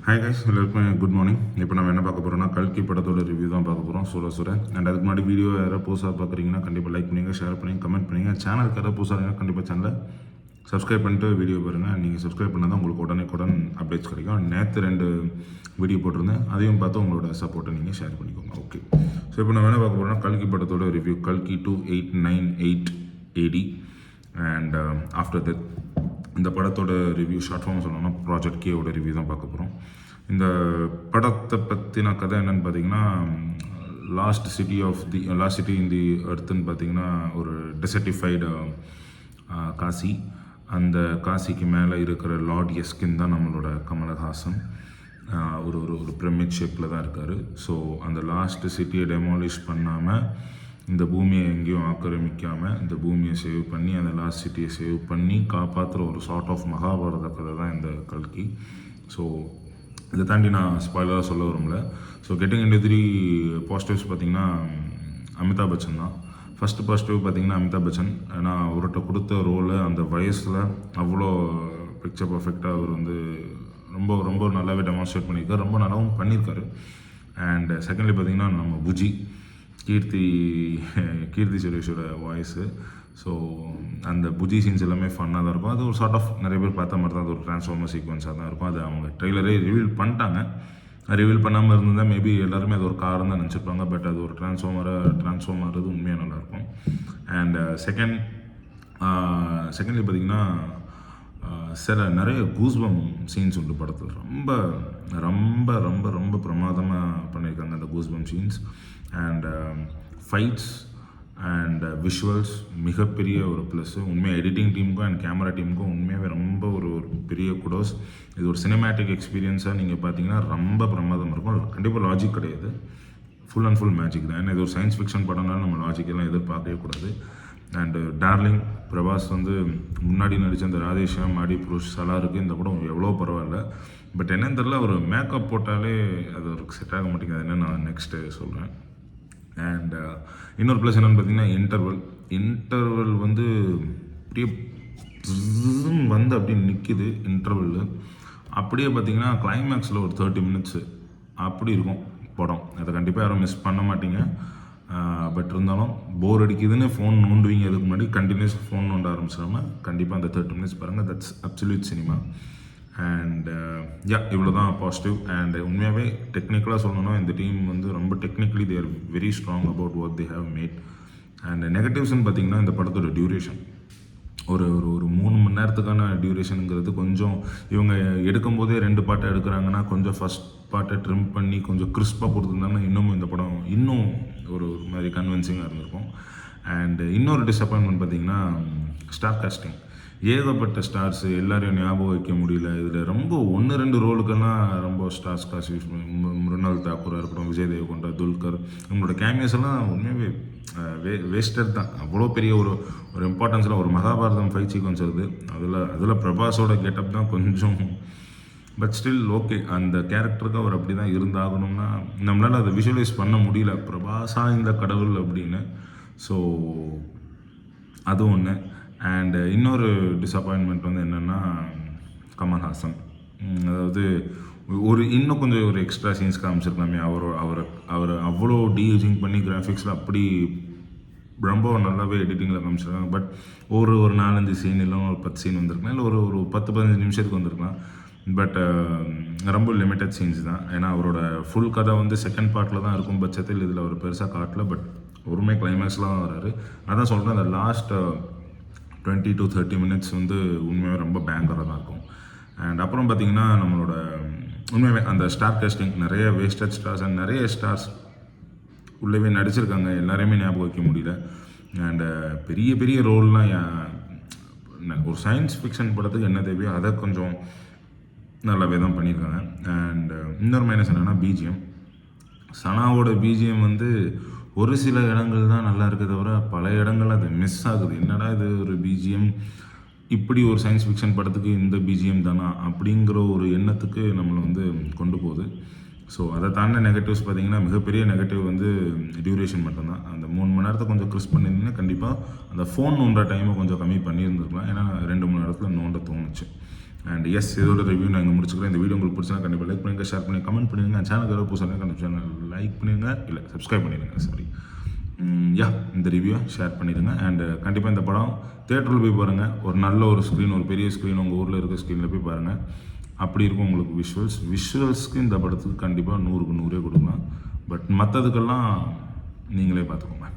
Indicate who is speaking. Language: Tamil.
Speaker 1: ஹாய் கைஸ், எல்லாருக்கும் குட் மார்னிங். இப்போ நம்ம என்ன பார்க்க போகிறோம்னா கல்கி படத்தோட ரிவ்யூ தான் பார்க்க போகிறோம். சுர அண்ட் அதுக்கு முன்னாடி வீடியோ யாராவது புதுசாக பார்க்குறீங்கன்னா கண்டிப்பாக லைக் பண்ணுங்கள், ஷேர் பண்ணுங்கள், கமெண்ட் பண்ணுங்கள். சேனலுக்கு யாராவது புதுசாக இருந்தீங்கன்னா கண்டிப்பாக சேனலை சப்ஸ்கிரைப் பண்ணிட்டு வீடியோ பாருங்கள். நீங்கள் சப்ஸ்கிரைப் பண்ணால் தான் உங்களுக்கு உடனே அப்டேட்ஸ் கிடைக்கும். நேற்று 2 வீடியோ போட்டிருந்தேன், அதையும் பார்த்து உங்களோட சப்போர்ட்டை நீங்கள் ஷேர் பண்ணிக்கோங்க. ஓகே, ஸோ இப்போ நம்ம என்ன பார்க்க போகிறோம்னா கல்கி படத்தோட ரிவ்யூ, கல்கி 2898 AD. அண்ட் ஆஃப்டர் தட் இந்த படத்தோட ரிவ்யூ ஷார்ட் ஃபார்ம் சொல்லணும்னா ப்ராஜெக்ட் கேவோட ரிவ்யூ தான் பார்க்க போகிறோம். இந்த படத்தை பற்றின கதை என்னென்னு பார்த்தீங்கன்னா, லாஸ்ட் சிட்டி இன் தி எர்த்துன்னு பார்த்தீங்கன்னா ஒரு டெசர்டிஃபைடு காசி. அந்த காசிக்கு மேலே இருக்கிற லார்ட் எஸ்கின் தான் நம்மளோட கமலஹாசன். ஒரு ஒரு பிரமிட் ஷேப்பில் தான் இருக்கார். ஸோ அந்த லாஸ்ட் சிட்டியை டெமாலிஷ் பண்ணாமல், இந்த பூமியை எங்கேயும் ஆக்கிரமிக்காமல் இந்த பூமியை சேவ் பண்ணி அந்த லாஸ்ட் சிட்டியை சேவ் பண்ணி காப்பாற்றுற ஒரு சார்ட் ஆஃப் மகாபாரத கதை தான் இந்த கல்கி. ஸோ இதை தாண்டி நான் ஸ்பாயிலராக சொல்ல வரும்ல. ஸோ கெட்டிங் இன்டு 3 பாசிட்டிவ்ஸ் பார்த்திங்கன்னா அமிதாப் பச்சன் தான். ஃபஸ்ட்டு பாசிட்டிவ் பார்த்திங்கன்னா அமிதாப் பச்சன். ஏன்னா அவர்கிட்ட கொடுத்த ரோலு அந்த வயசில் அவ்வளோ பிக்சர் பர்ஃபெக்டாக அவர் வந்து ரொம்ப ரொம்ப நல்லாவே டெமான்ஸ்ட்ரேட் பண்ணியிருக்காரு, ரொம்ப நல்லாவும் பண்ணியிருக்காரு. அண்ட் செகண்ட்லி பார்த்திங்கன்னா நம்ம புஜி கீர்த்தி சுரேஷோட வாய்ஸு. ஸோ அந்த புஜி சீன்ஸ் எல்லாமே ஃபன்னாக தான் இருக்கும். அது ஒரு சார்ட் ஆஃப் நிறைய பேர் பார்த்த மாதிரி தான் அது ஒரு ட்ரான்ஸ்ஃபார்மர் சீக்வன்ஸாக தான் இருக்கும். அது அவங்க ட்ரெய்லரே ரிவீல் பண்ணிட்டாங்க. ரிவீல் பண்ணாமல் இருந்தால் மேபி எல்லாருமே அது ஒரு காரம் தான் நினச்சிருப்பாங்க. பட் அது ஒரு ட்ரான்ஸ்ஃபார்ம் ஆகிறது உண்மையாக நல்லாயிருக்கும். அண்ட் செகண்ட்லி பார்த்திங்கன்னா நிறைய கூஸ்பம் சீன்ஸ் உண்டு படத்தில். ரொம்ப ரொம்ப ரொம்ப ரொம்ப பிரமாதமாக பண்ணியிருக்காங்க அந்த goosebump scenes. And fights and visuals மிகப்பெரிய ஒரு ப்ளஸ்ஸு. உண்மையாக எடிட்டிங் டீமுக்கும் அண்ட் கேமரா டீமுக்கும் உண்மையாகவே ரொம்ப ஒரு பெரிய குடோஸ். இது ஒரு சினிமேட்டிக் எக்ஸ்பீரியன்ஸாக நீங்கள் பார்த்தீங்கன்னா ரொம்ப பிரமாதமாக இருக்கும். கண்டிப்பாக லாஜிக் கிடையாது, ஃபுல் அண்ட் ஃபுல் மேஜிக் தான். ஏன்னா இது ஒரு சயின்ஸ் ஃபிக்ஷன் படம்னாலும் நம்ம லாஜிக்கெல்லாம் எதிர்பார்க்கவே கூடாது. அண்டு டார்லிங் பிரபாஸ் வந்து முன்னாடி நடித்த அந்த ராதேஷாம், ஆடி புருஷ் சலாருக்கு இந்த படம் எவ்வளோ பரவாயில்ல. பட் என்னன்னு தெரில, ஒரு மேக்கப் போட்டாலே அது ஒரு செட் ஆக மாட்டேங்குது. அது என்ன நான் நெக்ஸ்ட்டு சொல்கிறேன். அண்ட் இன்னொரு ப்ளஸ் என்னென்னு பார்த்தீங்கன்னா இன்டர்வல் வந்து அப்படியே வந்து அப்படியே நிற்கிது இன்டர்வல்லு. அப்படியே பார்த்தீங்கன்னா கிளைமேக்ஸில் ஒரு 30 minutes அப்படி இருக்கும் படம். அதை கண்டிப்பாக யாரும் மிஸ் பண்ண மாட்டீங்க. பட் இருந்தாலும் போர் அடிக்குதுன்னு ஃபோன் நோண்டுவீங்க, அதுக்கு முன்னாடி கண்டினியூஸ் ஃபோன் நோண்ட ஆரம்பிச்சிடாமல் கண்டிப்பாக அந்த 30 minutes பாருங்கள். That's absolute cinema. அண்ட் இவ்வளோ தான் பாசிட்டிவ். அண்ட் உண்மையாகவே டெக்னிக்கலாக சொல்லணும்னா இந்த டீம் வந்து ரொம்ப technically they are very strong about what they have made. And நெகட்டிவ்ஸ்ன்னு பார்த்தீங்கன்னா இந்த படத்தோட டியூரேஷன் ஒரு 3 மணி நேரத்துக்கான டியூரேஷனுங்கிறது கொஞ்சம் இவங்க எடுக்கும்போதே 2 பார்ட்டை எடுக்கிறாங்கன்னா கொஞ்சம் ஃபஸ்ட் பார்ட்டை ட்ரிம் பண்ணி கொஞ்சம் கிறிஸ்பாக கொடுத்துருந்தாங்கன்னா இன்னமும் இந்த படம் இன்னும் ஒரு மாதிரி கன்வின்சிங்காக இருந்திருக்கும். அண்ட் இன்னொரு டிஸப்பாயின்மெண்ட் பார்த்திங்கன்னா ஸ்டார் காஸ்டிங். ஏகப்பட்ட ஸ்டார்ஸு, எல்லாரையும் ஞாபகம் வைக்க முடியல. இதில் ரொம்ப 1-2 ரோலுக்கெல்லாம் ரொம்ப ஸ்டார்ஸ் காசு யூஸ் பண்ணி மிருனால் தாக்கூராக இருக்கட்டும், விஜய் தேவகொண்டா, துல்கர், இவங்களோட கேமியோஸ் எல்லாம் உண்மையாகவே வேஸ்டட் தான். அவ்வளோ பெரிய ஒரு இம்பார்ட்டன்ஸில் ஒரு மகாபாரதம் ஃபைட் சீக்வன்ஸ் வருது. அதில் பிரபாஸோட கெட்டப் தான் கொஞ்சம், பட் ஸ்டில் ஓகே. அந்த கேரக்டருக்கு அவர் அப்படி தான் இருந்தாகணும்னா நம்மளால் அதை விஷுவலைஸ் பண்ண முடியல, பிரபாஸா இந்த கடவுள் அப்படின்னு. ஸோ அது ஒன்று. அண்டு இன்னொரு டிஸப்பாயின்மெண்ட் வந்து என்னென்னா கமல்ஹாசன். அதாவது இன்னும் கொஞ்சம் ஒரு எக்ஸ்ட்ரா சீன்ஸ் காமிச்சிருக்கலாமே. அவர் அவ்வளோ டீஏஜிங் பண்ணி கிராஃபிக்ஸில் அப்படி ரொம்ப நல்லாவே எடிட்டிங்கில் காமிச்சிருக்காங்க. பட் ஒரு 4-5 சீன் இல்லை ஒரு 10 சீன் வந்திருக்கலாம், இல்லை ஒரு 10-15 நிமிஷத்துக்கு வந்திருக்கலாம். பட் ரொம்ப லிமிட்டட் சீன்ஸ் தான். ஏன்னா அவரோட ஃபுல் கதை வந்து செகண்ட் பார்ட்டில் தான் இருக்கும் பட்சத்தில் இதில் அவர் பெருசாக காட்டல. பட் ஒருமே கிளைமேக்ஸ்லாம் வராரு. அதான் சொல்கிறேன், அந்த லாஸ்ட் 20 to 30 minutes வந்து உண்மையாக ரொம்ப பேங்கராக தான் இருக்கும். அண்ட் அப்புறம் பார்த்திங்கன்னா நம்மளோட உண்மையாகவே அந்த ஸ்டார் காஸ்டிங், நிறைய வேஸ்டட் ஸ்டார்ஸ் அண்ட் நிறைய ஸ்டார்ஸ் உள்ளவே நடிச்சிருக்காங்க. எல்லாரையுமே ஞாபகம் வைக்க முடியல. அண்டு பெரிய பெரிய ரோல்லாம் ஒரு சயின்ஸ் ஃபிக்ஷன் படத்துக்கு என்ன தேவையோ அதை கொஞ்சம் நல்லாவே தான் பண்ணியிருக்காங்க. அண்ட் இன்னொரு மைனஸ் என்னென்னா பிஜிஎம். சனாவோட பிஜிஎம் வந்து ஒரு சில இடங்கள் தான் நல்லா இருக்குது தவிர பல இடங்கள் அது மிஸ் ஆகுது. என்னடா இது ஒரு பிஜிஎம், இப்படி ஒரு சயின்ஸ் ஃபிக்ஷன் படத்துக்கு இந்த பிஜிஎம் தானா அப்படிங்கிற ஒரு எண்ணத்துக்கு நம்மளை வந்து கொண்டு போகுது. ஸோ அதை தாண்ட நெகட்டிவ்ஸ் பார்த்திங்கன்னா மிகப்பெரிய நெகட்டிவ் வந்து டியூரேஷன் மட்டும்தான். அந்த 3 மணி நேரத்தை கொஞ்சம் க்ரிஸ் பண்ணியிருந்தீங்கன்னா கண்டிப்பாக அந்த ஃபோன் நோண்டுற டைமை கொஞ்சம் கம்மி பண்ணியிருந்துருக்கலாம். ஏன்னா 2-3 இடத்துல நோண்ட தோணுச்சு. அண்ட் எஸ் இதோட ரிவ்யூ நான் இங்கே முடிச்சுக்கிறேன். இந்த வீடியோ உங்களுக்கு பிடிச்சா கண்டிப்பாக லைக் பண்ணுங்கள், ஷேர் பண்ணுங்கள், கமெண்ட் பண்ணுங்கள். சேனல் ஏதாவது புதுசாக கண்டிப்பாக சேனல் லைக் பண்ணிடுங்க, இல்லை சப்ஸ்கிரைப் பண்ணிடுங்க, சாரி. இந்த ரிவ்யூவை ஷேர் பண்ணிடுங்க. அண்ட் கண்டிப்பாக இந்த படம் தேட்டரில் போய் பாருங்கள். ஒரு நல்ல ஒரு ஸ்க்ரீன், ஒரு பெரிய ஸ்க்ரீன், உங்கள் ஊரில் இருக்க ஸ்க்ரீனில் போய் பாருங்கள். அப்படி இருக்கும் உங்களுக்கு விஷுவல்ஸ்க்கு இந்த படத்துக்கு கண்டிப்பாக 100க்கு 100 கொடுக்கலாம். பட் மற்றதுக்கெல்லாம் நீங்களே பார்த்துக்கோங்க.